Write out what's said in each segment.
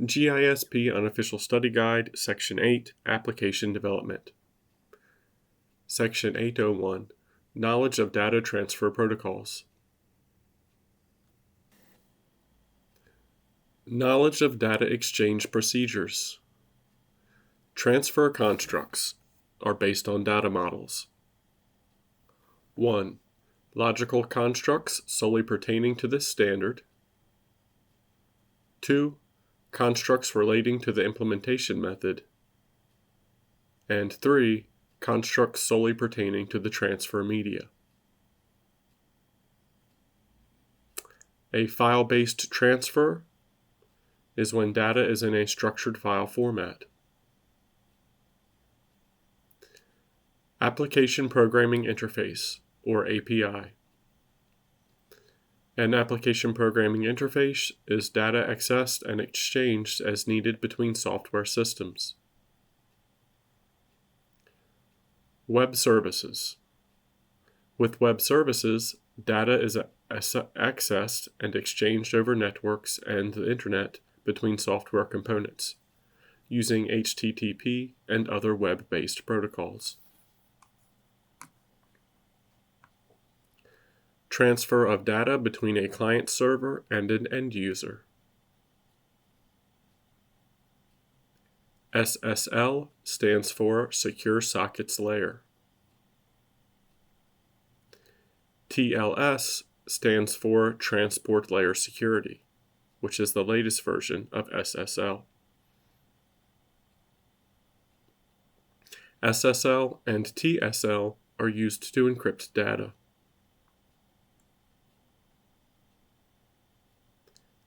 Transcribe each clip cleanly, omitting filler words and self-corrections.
GISP Unofficial Study Guide, Section 8, Application Development. Section 801, Knowledge of Data Transfer Protocols. Knowledge of data exchange procedures. Transfer constructs are based on data models. 1. Logical constructs solely pertaining to this standard. 2. Constructs relating to the implementation method. And 3. Constructs solely pertaining to the transfer media. A file-based transfer is when data is in a structured file format. Application Programming Interface, or API. An application programming interface is data accessed and exchanged as needed between software systems. Web services. With web services, data is accessed and exchanged over networks and the internet between software components, using HTTP and other web-based protocols. Transfer of data between a client server and an end user. SSL stands for Secure Sockets Layer. TLS stands for Transport Layer Security, which is the latest version of SSL. SSL and TSL are used to encrypt data.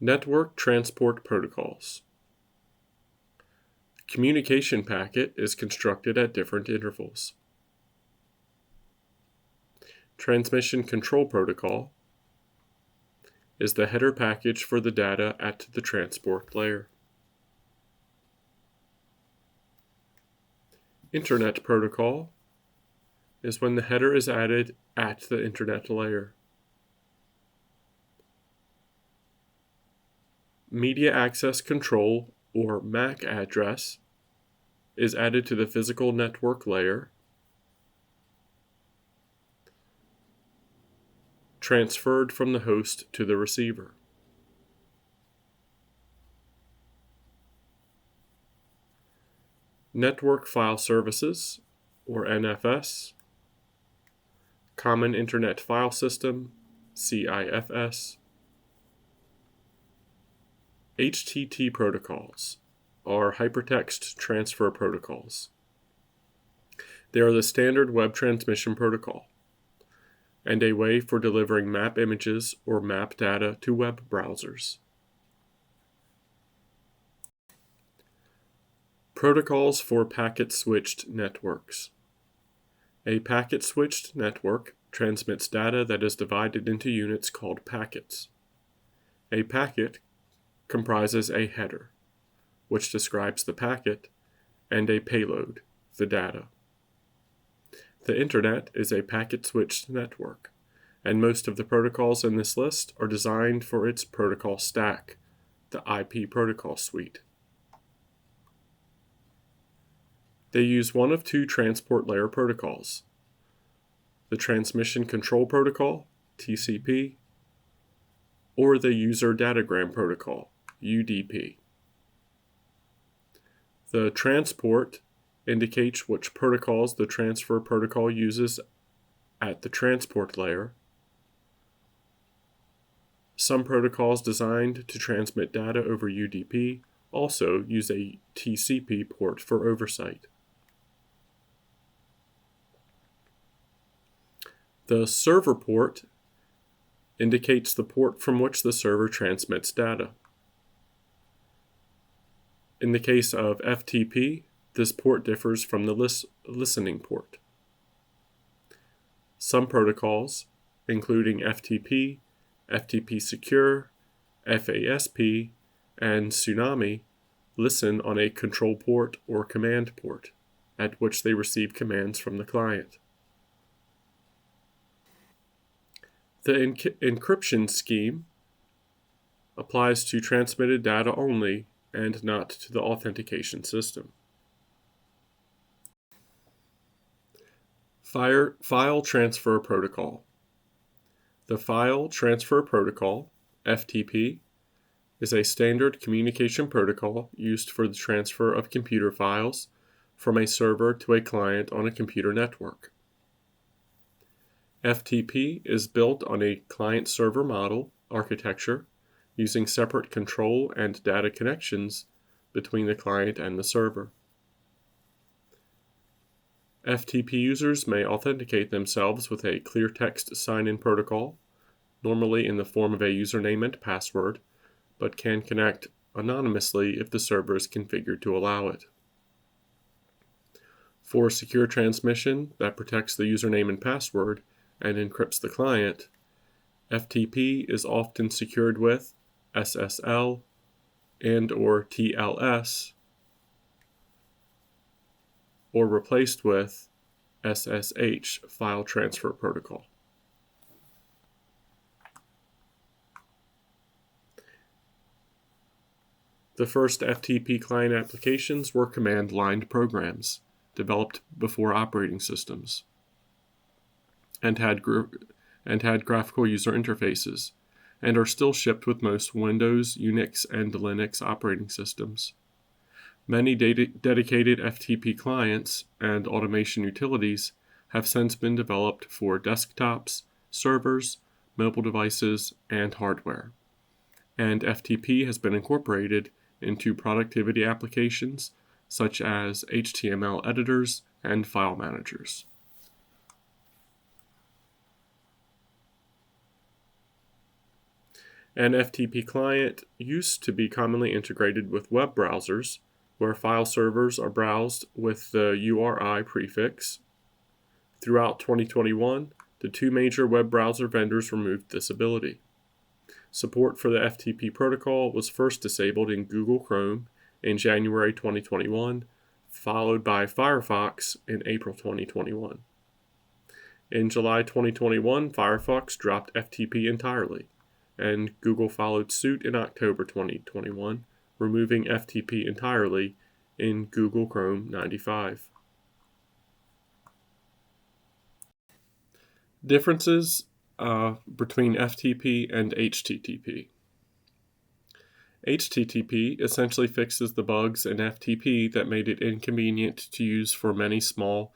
Network Transport Protocols. Communication packet is constructed at different intervals. Transmission Control Protocol is the header package for the data at the transport layer. Internet Protocol is when the header is added at the internet layer. Media Access Control, or MAC address, is added to the physical network layer. Transferred from the host to the receiver. Network File Services, or NFS. Common Internet File System, CIFS. HTTP protocols are hypertext transfer protocols. They are the standard web transmission protocol and a way for delivering map images or map data to web browsers. Protocols for packet-switched networks. A packet-switched network transmits data that is divided into units called packets. A packet comprises a header, which describes the packet, and a payload, the data. The Internet is a packet-switched network, and most of the protocols in this list are designed for its protocol stack, the IP protocol suite. They use one of two transport layer protocols: the Transmission Control Protocol, TCP, or the User Datagram Protocol, UDP. The transport indicates which protocols the transfer protocol uses at the transport layer. Some protocols designed to transmit data over UDP also use a TCP port for oversight. The server port indicates the port from which the server transmits data. In the case of FTP, this port differs from the listening port. Some protocols, including FTP, FTP Secure, FASP, and Tsunami, listen on a control port or command port, at which they receive commands from the client. The encryption scheme applies to transmitted data only and not to the authentication system. File Transfer Protocol. The File Transfer Protocol, FTP, is a standard communication protocol used for the transfer of computer files from a server to a client on a computer network. FTP is built on a client-server model architecture using separate control and data connections between the client and the server. FTP users may authenticate themselves with a clear text sign-in protocol, normally in the form of a username and password, but can connect anonymously if the server is configured to allow it. For secure transmission that protects the username and password and encrypts the client, FTP is often secured with SSL and/or TLS, or replaced with SSH File Transfer Protocol. The first FTP client applications were command-line programs developed before operating systems and had graphical user interfaces, and are still shipped with most Windows, Unix, and Linux operating systems. Many dedicated FTP clients and automation utilities have since been developed for desktops, servers, mobile devices, and hardware. And FTP has been incorporated into productivity applications such as HTML editors and file managers. An FTP client used to be commonly integrated with web browsers, where file servers are browsed with the URI prefix. Throughout 2021, the two major web browser vendors removed this ability. Support for the FTP protocol was first disabled in Google Chrome in January 2021, followed by Firefox in April 2021. In July 2021, Firefox dropped FTP entirely, and Google followed suit in October 2021, removing FTP entirely in Google Chrome 95. Differences between FTP and HTTP. HTTP essentially fixes the bugs in FTP that made it inconvenient to use for many small,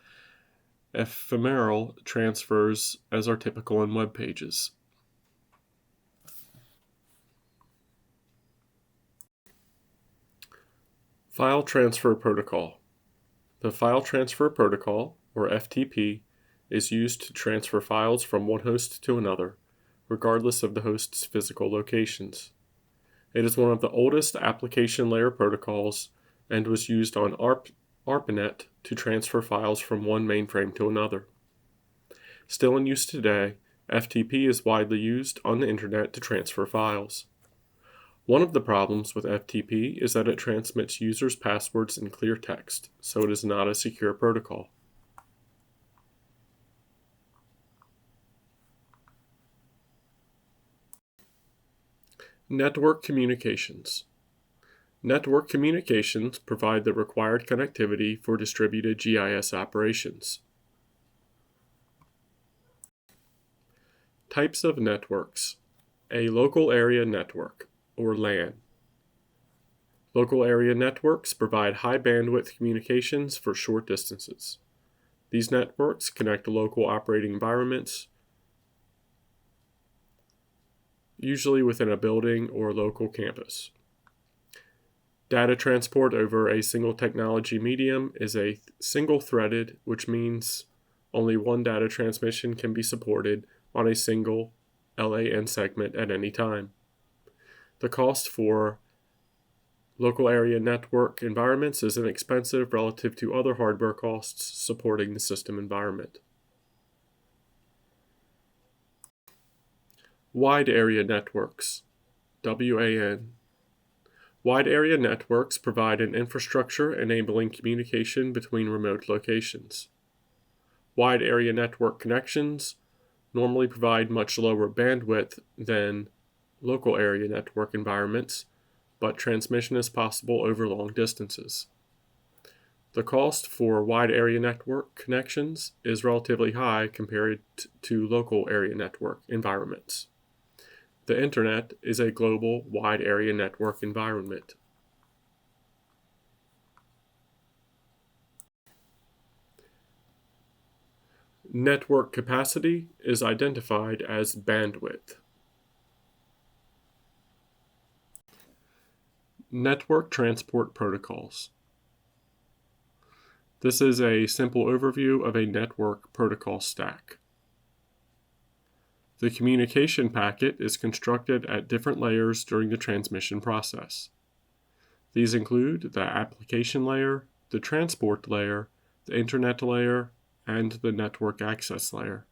ephemeral transfers as are typical in web pages. File Transfer Protocol. The File Transfer Protocol, or FTP, is used to transfer files from one host to another, regardless of the host's physical locations. It is one of the oldest application layer protocols and was used on ARPANET to transfer files from one mainframe to another. Still in use today, FTP is widely used on the internet to transfer files. One of the problems with FTP is that it transmits users' passwords in clear text, so it is not a secure protocol. Network communications. Network communications provide the required connectivity for distributed GIS operations. Types of networks. A local area network, or LAN. Local area networks provide high bandwidth communications for short distances. These networks connect local operating environments, usually within a building or local campus. Data transport over a single technology medium is a single-threaded, which means only one data transmission can be supported on a single LAN segment at any time. The cost for local area network environments is inexpensive relative to other hardware costs supporting the system environment. Wide area networks, WAN. Wide area networks provide an infrastructure enabling communication between remote locations. Wide area network connections normally provide much lower bandwidth than local area network environments, but transmission is possible over long distances. The cost for wide area network connections is relatively high compared to local area network environments. The Internet is a global wide area network environment. Network capacity is identified as bandwidth. Network transport protocols. This is a simple overview of a network protocol stack. The communication packet is constructed at different layers during the transmission process. These include the application layer, the transport layer, the internet layer, and the network access layer.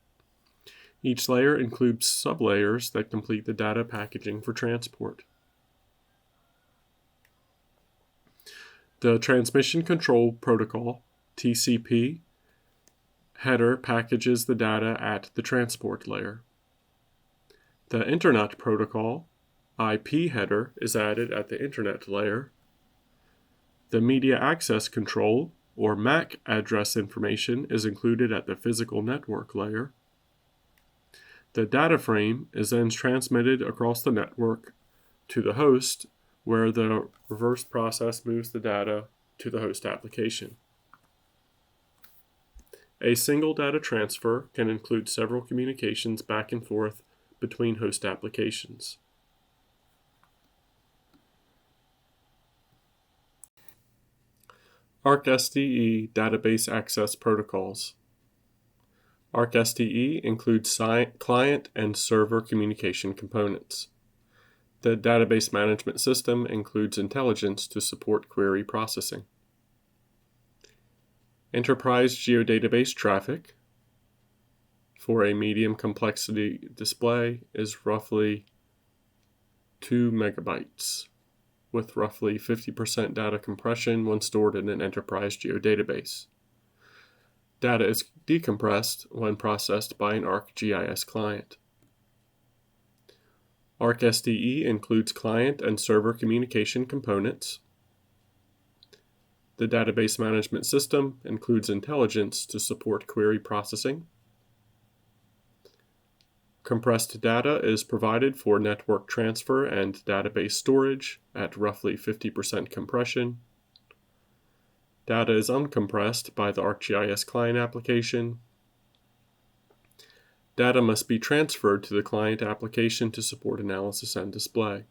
Each layer includes sublayers that complete the data packaging for transport. The Transmission Control Protocol, TCP, header packages the data at the transport layer. The Internet Protocol, IP header, is added at the Internet layer. The Media Access Control, or MAC address information, is included at the physical network layer. The data frame is then transmitted across the network to the host, where the reverse process moves the data to the host application. A single data transfer can include several communications back and forth between host applications. ArcSDE database access protocols. ArcSDE includes client and server communication components. The database management system includes intelligence to support query processing. Enterprise geodatabase traffic for a medium complexity display is roughly 2 megabytes, with roughly 50% data compression when stored in an enterprise geodatabase. Data is decompressed when processed by an ArcGIS client. ArcSDE includes client and server communication components. The database management system includes intelligence to support query processing. Compressed data is provided for network transfer and database storage at roughly 50% compression. Data is uncompressed by the ArcGIS client application. Data must be transferred to the client application to support analysis and display.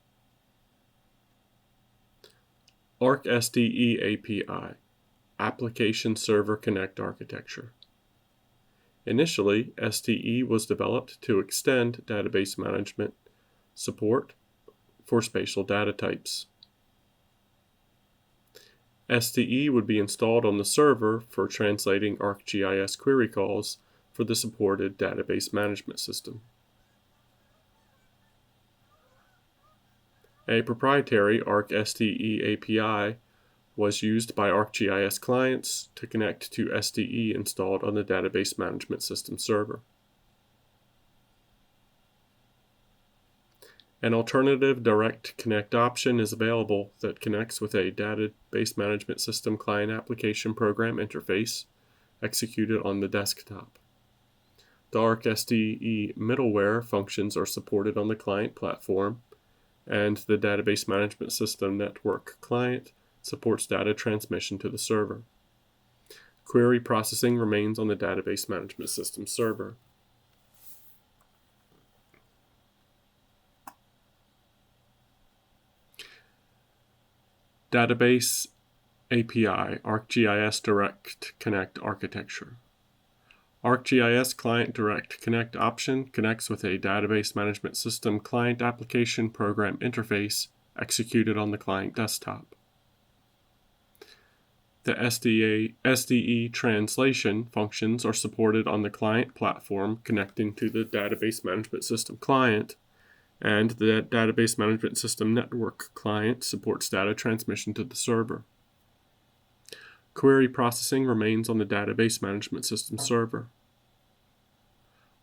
ArcSDE API, Application Server Connect Architecture. Initially, SDE was developed to extend database management support for spatial data types. SDE would be installed on the server for translating ArcGIS query calls for the supported database management system. A proprietary ArcSDE API was used by ArcGIS clients to connect to SDE installed on the database management system server. An alternative direct connect option is available that connects with a database management system client application program interface executed on the desktop. The ArcSDE middleware functions are supported on the client platform, and the database management system network client supports data transmission to the server. Query processing remains on the database management system server. Database API, ArcGIS Direct Connect Architecture. ArcGIS Client Direct Connect option connects with a database management system client application program interface executed on the client desktop. The SDE translation functions are supported on the client platform connecting to the database management system client, and the database management system network client supports data transmission to the server. Query processing remains on the database management system server.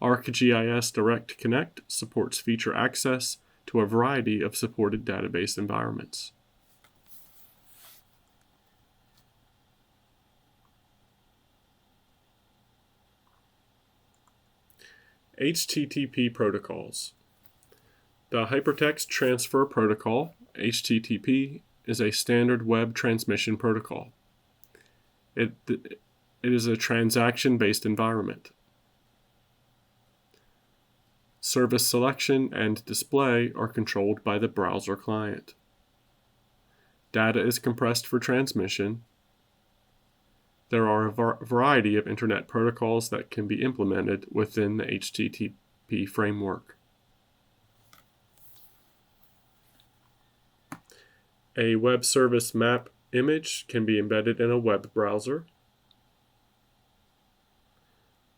ArcGIS Direct Connect supports feature access to a variety of supported database environments. HTTP protocols. The Hypertext Transfer Protocol, HTTP, is a standard web transmission protocol. It is a transaction-based environment. Service selection and display are controlled by the browser client. Data is compressed for transmission. There are a variety of Internet protocols that can be implemented within the HTTP framework. A web service map image can be embedded in a web browser.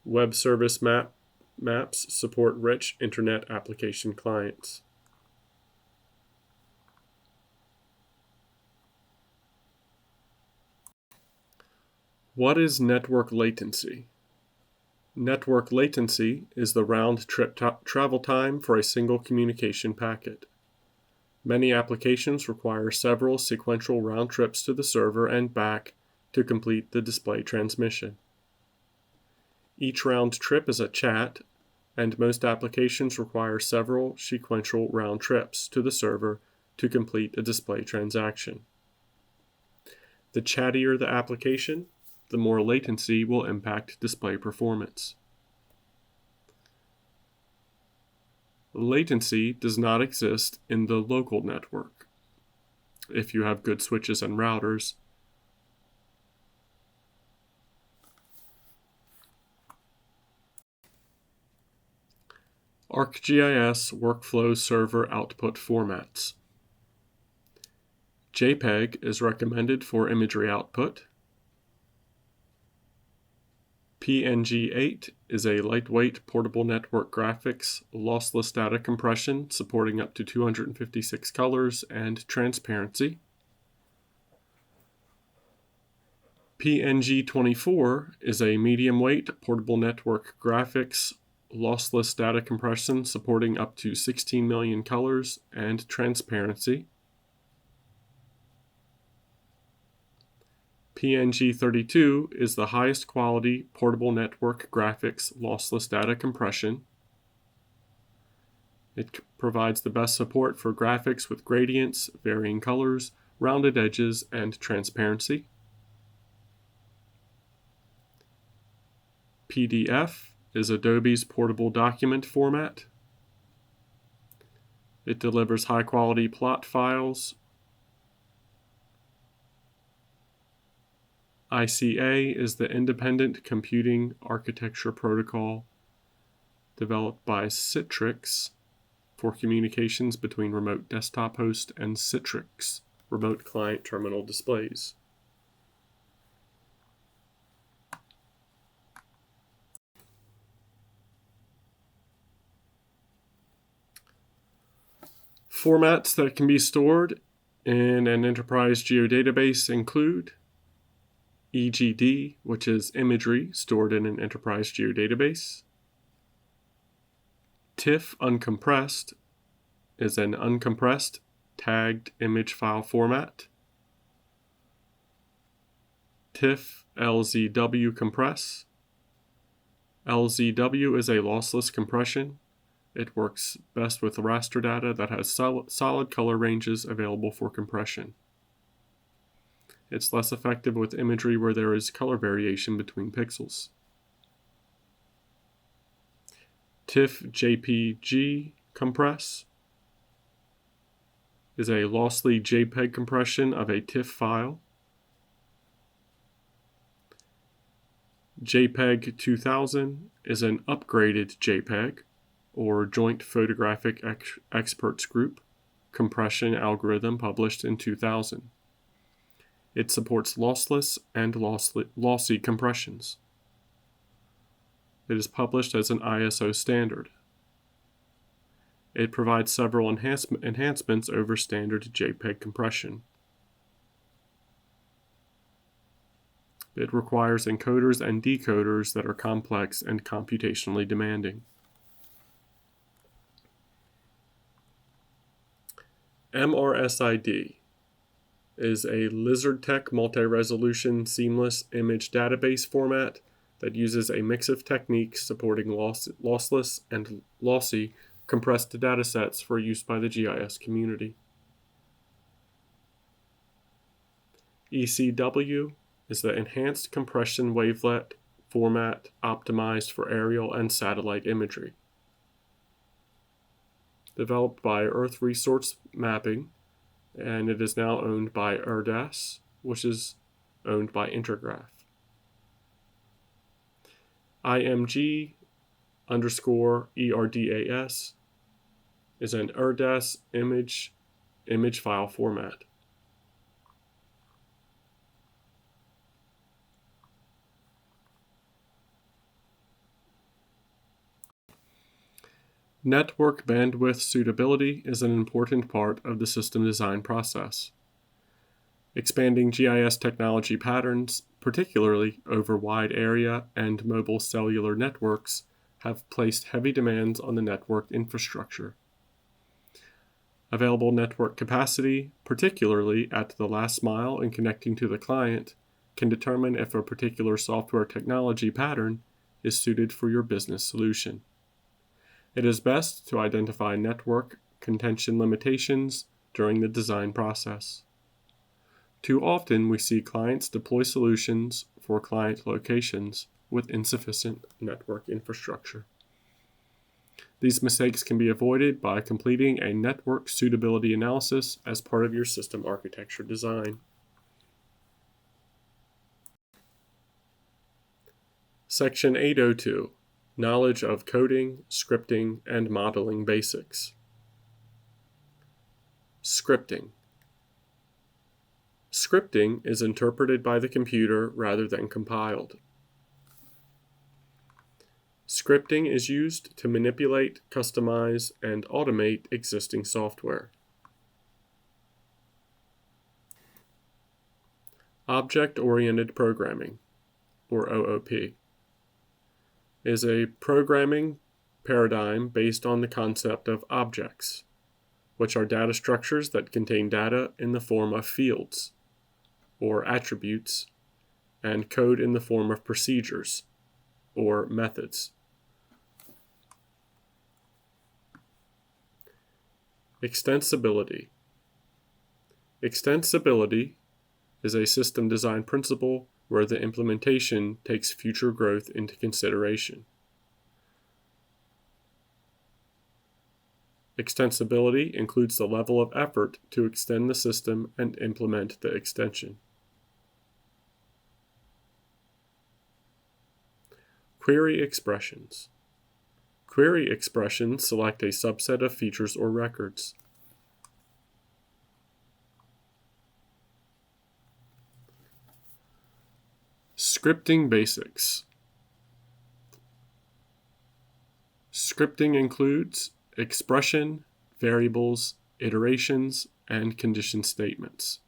Web service maps support rich Internet application clients. What is network latency? Network latency is the round-trip travel time for a single communication packet. Many applications require several sequential round trips to the server and back to complete the display transmission. Each round trip is a chat, and most applications require several sequential round trips to the server to complete a display transaction. The chattier the application, the more latency will impact display performance. Latency does not exist in the local network. If you have good switches and routers, ArcGIS Workflow Server Output Formats. JPEG is recommended for imagery output. PNG8 is a lightweight portable network graphics, lossless data compression supporting up to 256 colors and transparency. PNG24 is a medium-weight portable network graphics, lossless data compression supporting up to 16 million colors and transparency. PNG32 is the highest quality portable network graphics lossless data compression. It provides the best support for graphics with gradients, varying colors, rounded edges, and transparency. PDF is Adobe's portable document format. It delivers high-quality plot files. ICA is the Independent Computing Architecture Protocol developed by Citrix for communications between remote desktop host and Citrix remote client terminal displays. Formats that can be stored in an enterprise geodatabase include EGD, which is imagery stored in an enterprise geodatabase. TIFF uncompressed is an uncompressed tagged image file format. TIFF LZW compress. LZW is a lossless compression. It works best with raster data that has solid color ranges available for compression. It's less effective with imagery where there is color variation between pixels. TIFF JPG compress is a lossy JPEG compression of a TIFF file. JPEG 2000 is an upgraded JPEG, or Joint Photographic Experts Group, compression algorithm published in 2000. It supports lossless and lossy compressions. It is published as an ISO standard. It provides several enhancements over standard JPEG compression. It requires encoders and decoders that are complex and computationally demanding. MRSID is a LizardTech multi-resolution seamless image database format that uses a mix of techniques supporting lossless and lossy compressed datasets for use by the GIS community. ECW is the Enhanced Compression Wavelet format optimized for aerial and satellite imagery. Developed by Earth Resource Mapping, and it is now owned by ERDAS, which is owned by Intergraph. IMG_ERDAS is an ERDAS image file format. Network bandwidth suitability is an important part of the system design process. Expanding GIS technology patterns, particularly over wide area and mobile cellular networks, have placed heavy demands on the network infrastructure. Available network capacity, particularly at the last mile in connecting to the client, can determine if a particular software technology pattern is suited for your business solution. It is best to identify network contention limitations during the design process. Too often, we see clients deploy solutions for client locations with insufficient network infrastructure. These mistakes can be avoided by completing a network suitability analysis as part of your system architecture design. Section 802. Knowledge of coding, scripting, and modeling basics. Scripting. Scripting is interpreted by the computer rather than compiled. Scripting is used to manipulate, customize, and automate existing software. Object-oriented programming, or OOP, is a programming paradigm based on the concept of objects, which are data structures that contain data in the form of fields, or attributes, and code in the form of procedures, or methods. Extensibility. Extensibility is a system design principle where the implementation takes future growth into consideration. Extensibility includes the level of effort to extend the system and implement the extension. Query expressions. Query expressions select a subset of features or records. Scripting basics. Scripting includes expression, variables, iterations, and condition statements.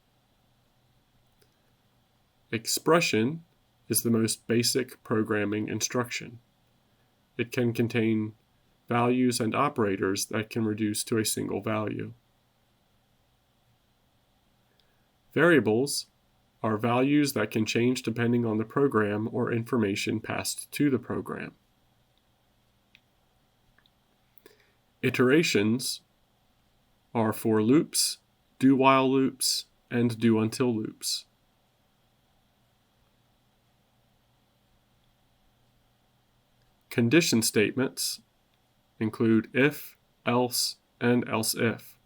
Expression is the most basic programming instruction. It can contain values and operators that can reduce to a single value. Variables are values that can change depending on the program or information passed to the program. Iterations are for loops, do-while loops, and do-until loops. Condition statements include if, else, and else if.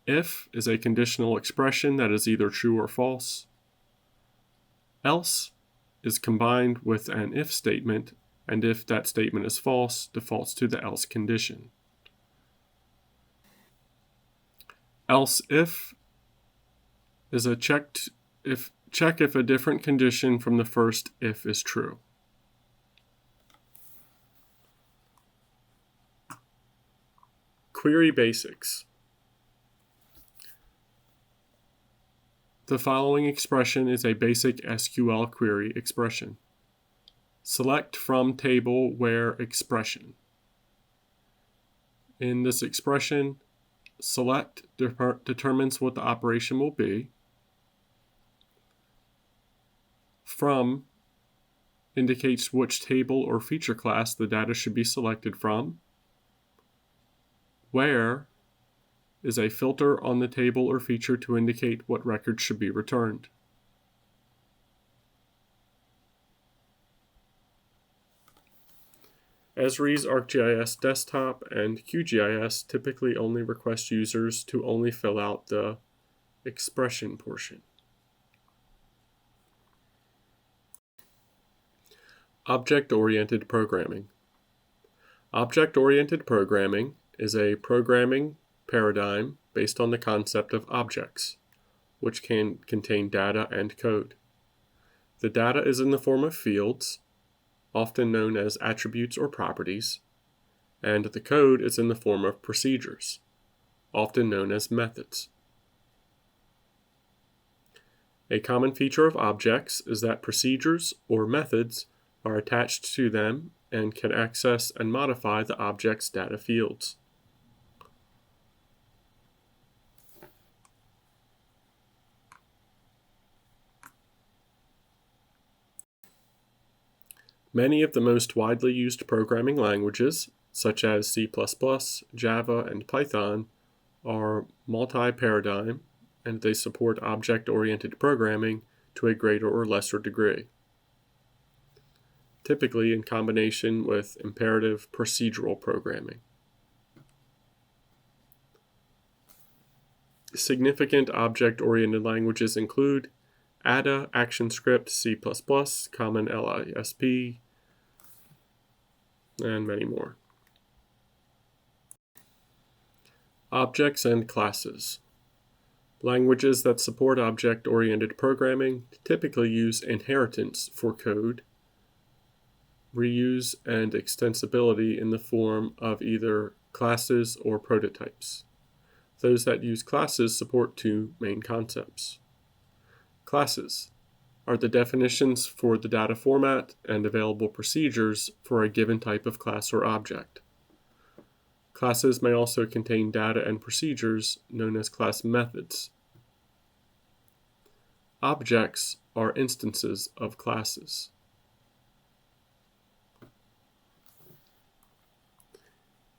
If is a conditional expression that is either true or false. Else is combined with an if statement, and if that statement is false, defaults to the else condition. Else if is a check if a different condition from the first if is true. Query basics. The following expression is a basic SQL query expression. Select from table where expression. In this expression, select determines what the operation will be. From indicates which table or feature class the data should be selected from. Where is a filter on the table or feature to indicate what records should be returned. Esri's ArcGIS Desktop and QGIS typically only request users to only fill out the expression portion. Object-oriented programming. Object-oriented programming is a programming paradigm based on the concept of objects, which can contain data and code. The data is in the form of fields, often known as attributes or properties, and the code is in the form of procedures, often known as methods. A common feature of objects is that procedures or methods are attached to them and can access and modify the object's data fields. Many of the most widely used programming languages, such as C++, Java, and Python, are multi-paradigm, and they support object-oriented programming to a greater or lesser degree, typically in combination with imperative procedural programming. Significant object-oriented languages include Ada, ActionScript, C++, Common Lisp, and many more. Objects and classes. Languages that support object-oriented programming typically use inheritance for code, reuse, and extensibility in the form of either classes or prototypes. Those that use classes support two main concepts. Classes are the definitions for the data format and available procedures for a given type of class or object. Classes may also contain data and procedures known as class methods. Objects are instances of classes.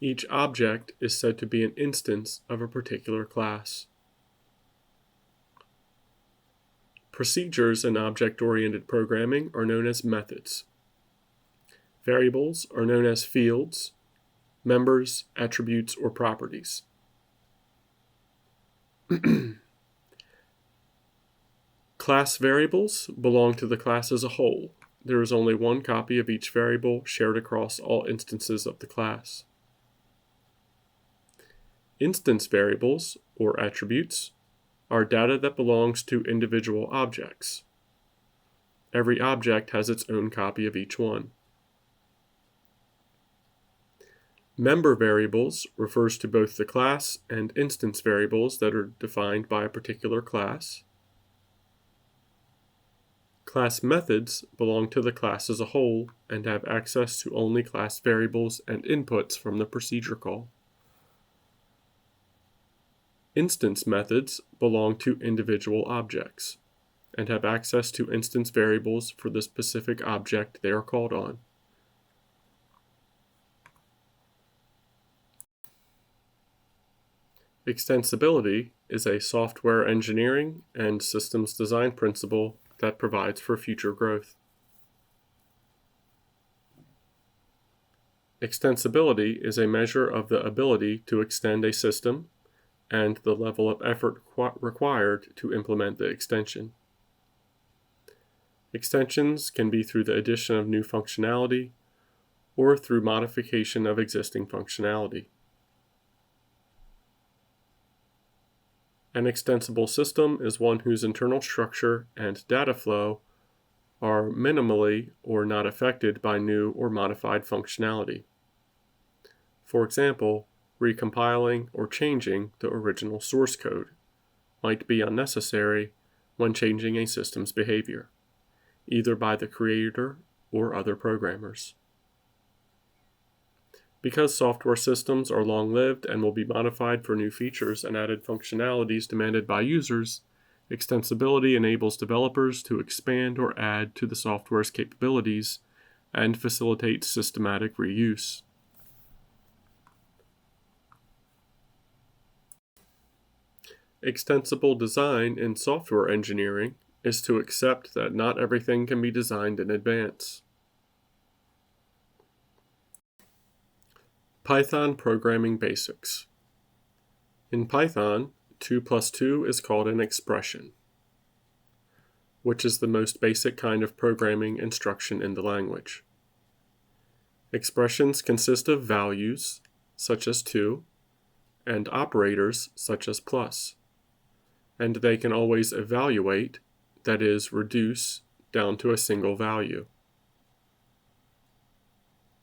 Each object is said to be an instance of a particular class. Procedures in object-oriented programming are known as methods. Variables are known as fields, members, attributes, or properties. Class variables belong to the class as a whole. There is only one copy of each variable shared across all instances of the class. Instance variables, or attributes, are data that belongs to individual objects. Every object has its own copy of each one. Member variables refers to both the class and instance variables that are defined by a particular class. Class methods belong to the class as a whole and have access to only class variables and inputs from the procedure call. Instance methods belong to individual objects and have access to instance variables for the specific object they are called on. Extensibility is a software engineering and systems design principle that provides for future growth. Extensibility is a measure of the ability to extend a system and the level of effort required to implement the extension. Extensions can be through the addition of new functionality or through modification of existing functionality. An extensible system is one whose internal structure and data flow are minimally or not affected by new or modified functionality. For example, recompiling or changing the original source code might be unnecessary when changing a system's behavior, either by the creator or other programmers. Because software systems are long-lived and will be modified for new features and added functionalities demanded by users, Extensibility enables developers to expand or add to the software's capabilities and facilitates systematic reuse. Extensible design in software engineering is to accept that not everything can be designed in advance. Python Programming Basics. In Python, 2 plus 2 is called an expression, which is the most basic kind of programming instruction in the language. Expressions consist of values, such as 2, and operators, such as plus, and they can always evaluate, that is, reduce, down to a single value.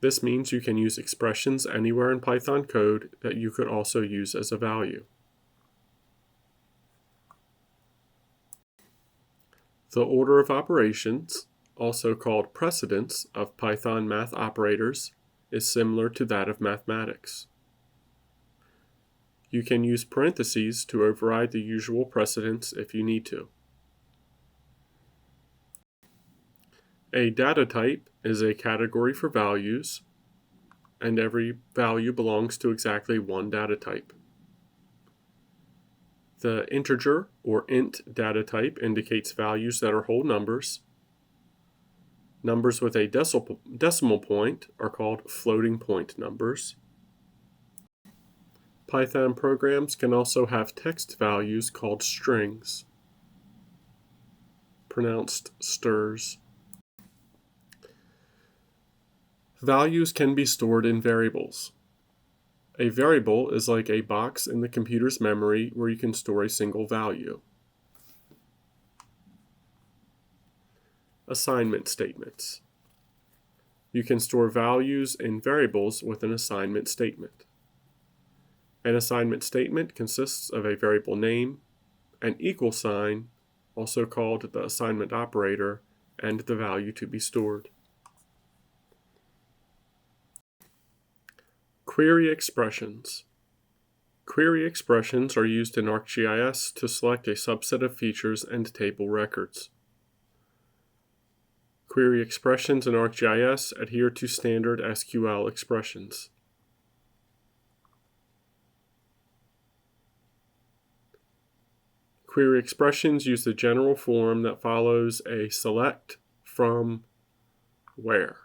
This means you can use expressions anywhere in Python code that you could also use as a value. The order of operations, also called precedence of Python math operators, is similar to that of mathematics. You can use parentheses to override the usual precedence if you need to. A data type is a category for values, and every value belongs to exactly one data type. The integer or int data type indicates values that are whole numbers. Numbers with a decimal point are called floating point numbers. Python programs can also have text values called strings, pronounced strs. Values can be stored in variables. A variable is like a box in the computer's memory where you can store a single value. Assignment statements. You can store values in variables with an assignment statement. An assignment statement consists of a variable name, an equal sign, also called the assignment operator, and the value to be stored. Query expressions. Query expressions are used in ArcGIS to select a subset of features and table records. Query expressions in ArcGIS adhere to standard SQL expressions. Query expressions use the general form that follows a select from where.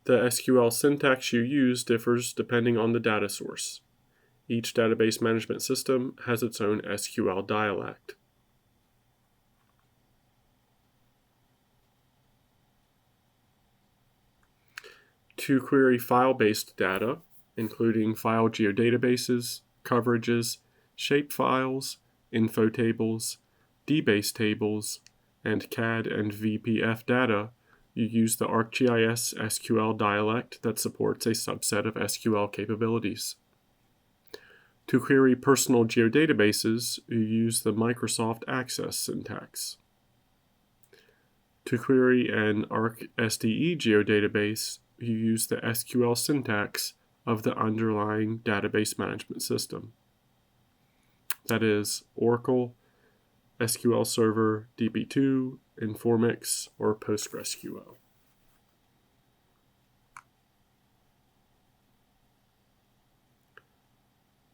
The SQL syntax you use differs depending on the data source. Each database management system has its own SQL dialect. To query file-based data, including file geodatabases, coverages, shapefiles, info tables, dbase tables, and CAD and VPF data, you use the ArcGIS SQL dialect that supports a subset of SQL capabilities. To query personal geodatabases, you use the Microsoft Access syntax. To query an ArcSDE geodatabase, you use the SQL syntax of the underlying database management system. That is, Oracle, SQL Server, DB2, Informix, or PostgreSQL.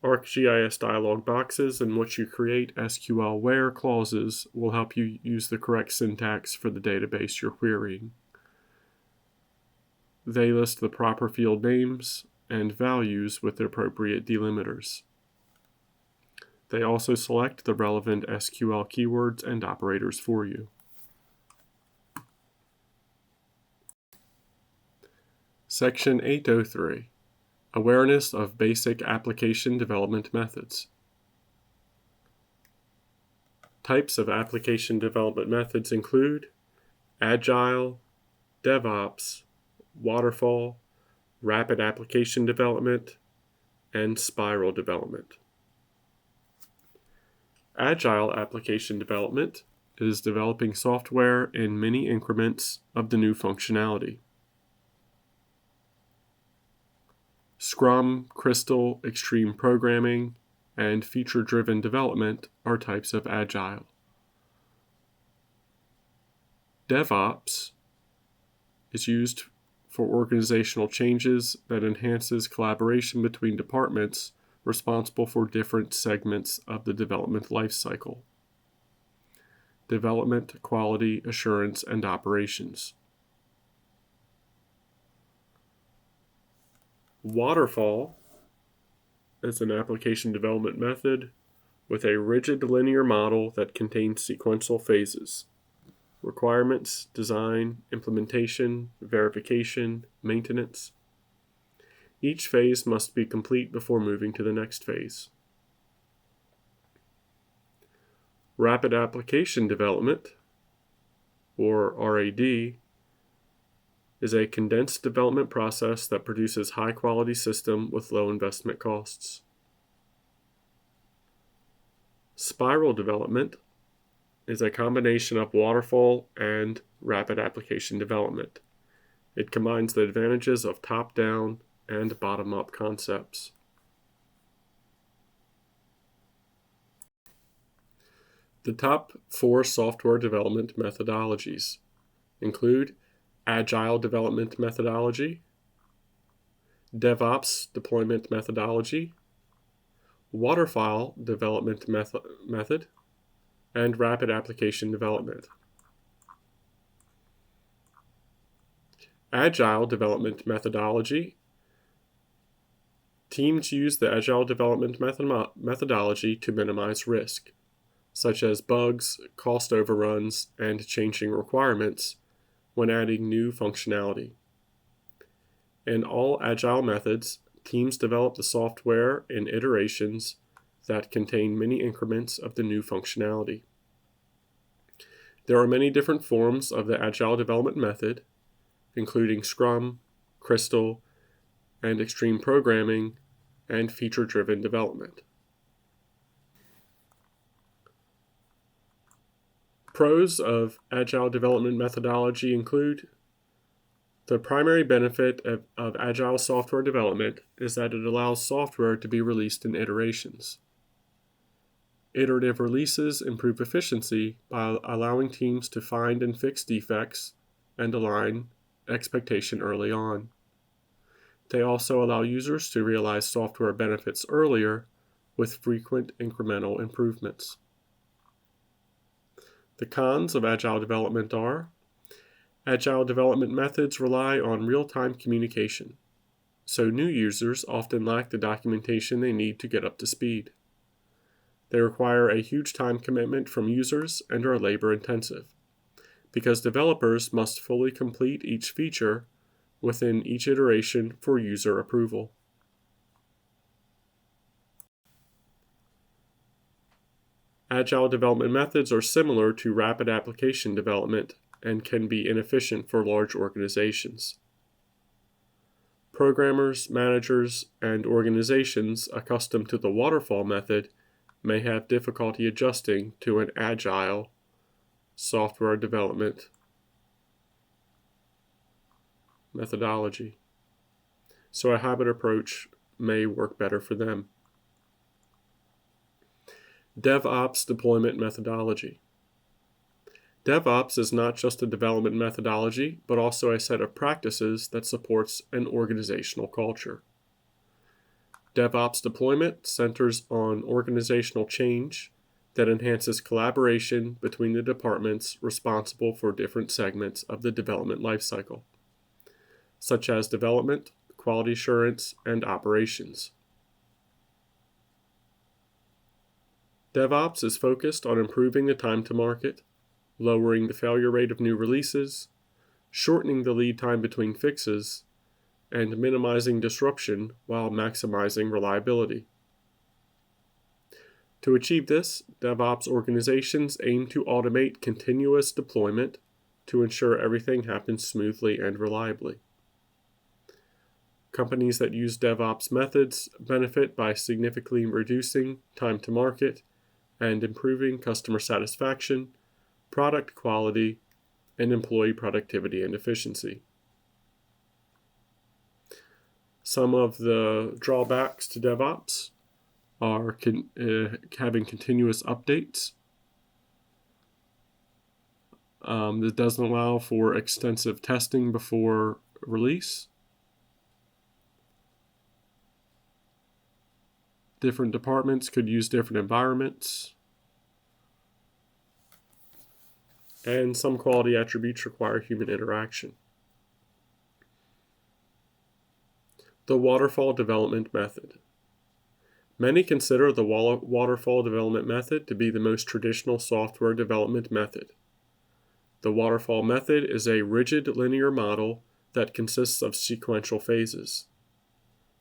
ArcGIS dialog boxes in which you create SQL where clauses will help you use the correct syntax for the database you're querying. They list the proper field names and values with the appropriate delimiters. They also select the relevant SQL keywords and operators for you. Section 803. Awareness of basic application development methods. Types of application development methods include Agile, DevOps, Waterfall, Rapid Application Development, and Spiral Development. Agile application development is developing software in many increments of the new functionality. Scrum, Crystal, Extreme Programming, and Feature-Driven Development are types of Agile. DevOps is used for organizational changes that enhances collaboration between departments responsible for different segments of the development lifecycle. Development, quality, assurance, and operations. Waterfall is an application development method with a rigid linear model that contains sequential phases: requirements, design, implementation, verification, maintenance. Each phase must be complete before moving to the next phase. Rapid Application Development, or RAD, is a condensed development process that produces high-quality system with low investment costs. Spiral development is a combination of waterfall and rapid application development. It combines the advantages of top-down and bottom-up concepts. The top 4 software development methodologies include Agile development methodology, DevOps deployment methodology, Waterfall development method, and rapid application development. Agile development methodology. Teams use the Agile development methodology to minimize risk, such as bugs, cost overruns, and changing requirements when adding new functionality. In all Agile methods, teams develop the software in iterations that contain many increments of the new functionality. There are many different forms of the Agile development method, including Scrum, Crystal, and Extreme Programming, and Feature-Driven Development. Pros of Agile development methodology include: the primary benefit of Agile software development is that it allows software to be released in iterations. Iterative releases improve efficiency by allowing teams to find and fix defects and align expectation early on. They also allow users to realize software benefits earlier with frequent incremental improvements. The cons of Agile development are: Agile development methods rely on real-time communication, so new users often lack the documentation they need to get up to speed. They require a huge time commitment from users and are labor-intensive, because developers must fully complete each feature within each iteration for user approval. Agile development methods are similar to rapid application development and can be inefficient for large organizations. Programmers, managers, and organizations accustomed to the waterfall method may have difficulty adjusting to an agile software development methodology, so a hybrid approach may work better for them. DevOps deployment methodology. DevOps is not just a development methodology, but also a set of practices that supports an organizational culture. DevOps deployment centers on organizational change that enhances collaboration between the departments responsible for different segments of the development lifecycle, such as development, quality assurance, and operations. DevOps is focused on improving the time to market, lowering the failure rate of new releases, shortening the lead time between fixes, and minimizing disruption while maximizing reliability. To achieve this, DevOps organizations aim to automate continuous deployment to ensure everything happens smoothly and reliably. Companies that use DevOps methods benefit by significantly reducing time to market and improving customer satisfaction, product quality, and employee productivity and efficiency. Some of the drawbacks to DevOps are having continuous updates. That doesn't allow for extensive testing before release. Different departments could use different environments. And some quality attributes require human interaction. The waterfall development method. Many consider the waterfall development method to be the most traditional software development method. The waterfall method is a rigid linear model that consists of sequential phases: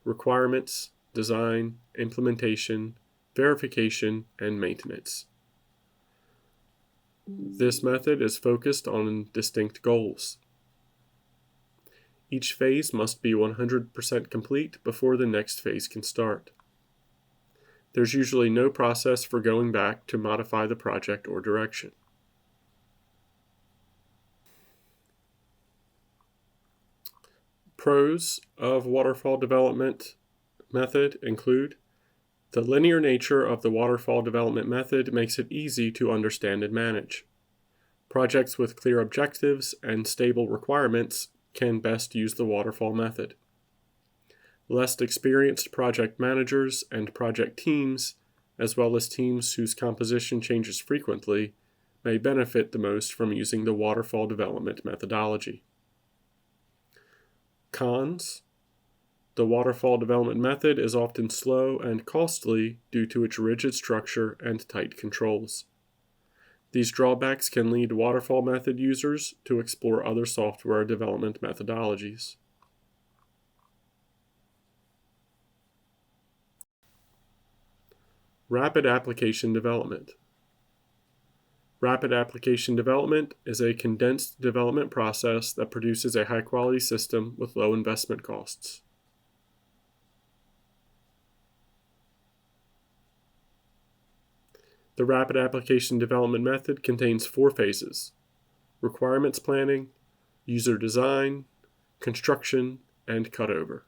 requirements, design, implementation, verification, and maintenance. This method is focused on distinct goals. Each phase must be 100% complete before the next phase can start. There's usually no process for going back to modify the project or direction. Pros of waterfall development method include: the linear nature of the waterfall development method makes it easy to understand and manage. Projects with clear objectives and stable requirements can best use the waterfall method. Less experienced project managers and project teams, as well as teams whose composition changes frequently, may benefit the most from using the waterfall development methodology. Cons: the waterfall development method is often slow and costly due to its rigid structure and tight controls. These drawbacks can lead waterfall method users to explore other software development methodologies. Rapid application development. Rapid application development is a condensed development process that produces a high-quality system with low investment costs. The rapid application development method contains 4 phases: requirements planning, user design, construction, and cutover.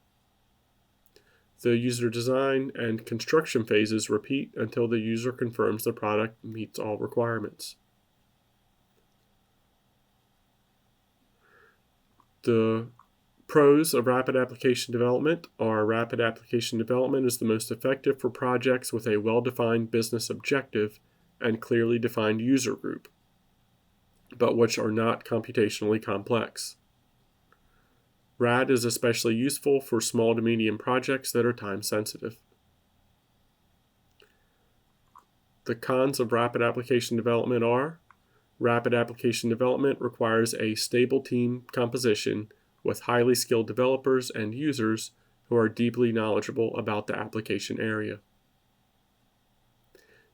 The user design and construction phases repeat until the user confirms the product meets all requirements. The pros of rapid application development are: rapid application development is the most effective for projects with a well-defined business objective and clearly defined user group, but which are not computationally complex. RAD is especially useful for small to medium projects that are time sensitive. The cons of rapid application development are: rapid application development requires a stable team composition with highly skilled developers and users who are deeply knowledgeable about the application area.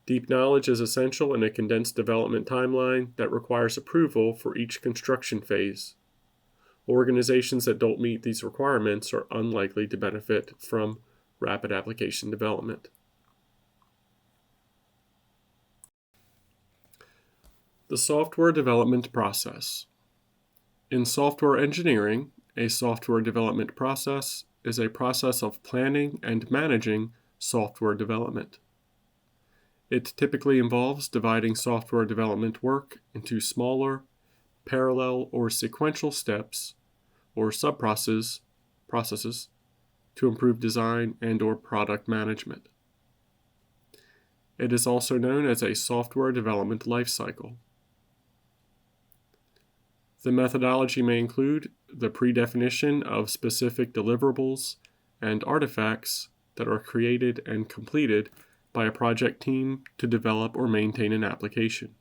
Deep knowledge is essential in a condensed development timeline that requires approval for each construction phase. Organizations that don't meet these requirements are unlikely to benefit from rapid application development. The software development process. In software engineering, a software development process is a process of planning and managing software development. It typically involves dividing software development work into smaller, parallel or sequential steps or processes to improve design and/or product management. It is also known as a software development lifecycle. The methodology may include the predefinition of specific deliverables and artifacts that are created and completed by a project team to develop or maintain an application.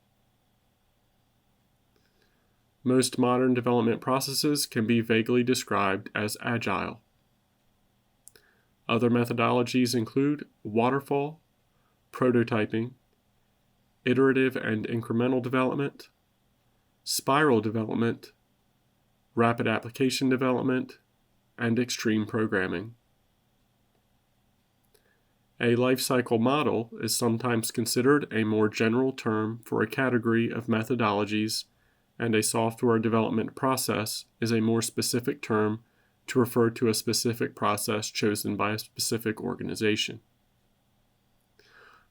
Most modern development processes can be vaguely described as agile. Other methodologies include waterfall, prototyping, iterative and incremental development, spiral development, rapid application development, and extreme programming. A lifecycle model is sometimes considered a more general term for a category of methodologies, and a software development process is a more specific term to refer to a specific process chosen by a specific organization.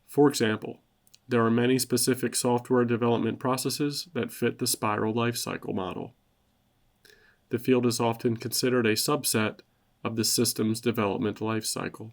For example, there are many specific software development processes that fit the spiral lifecycle model. The field is often considered a subset of the systems development lifecycle.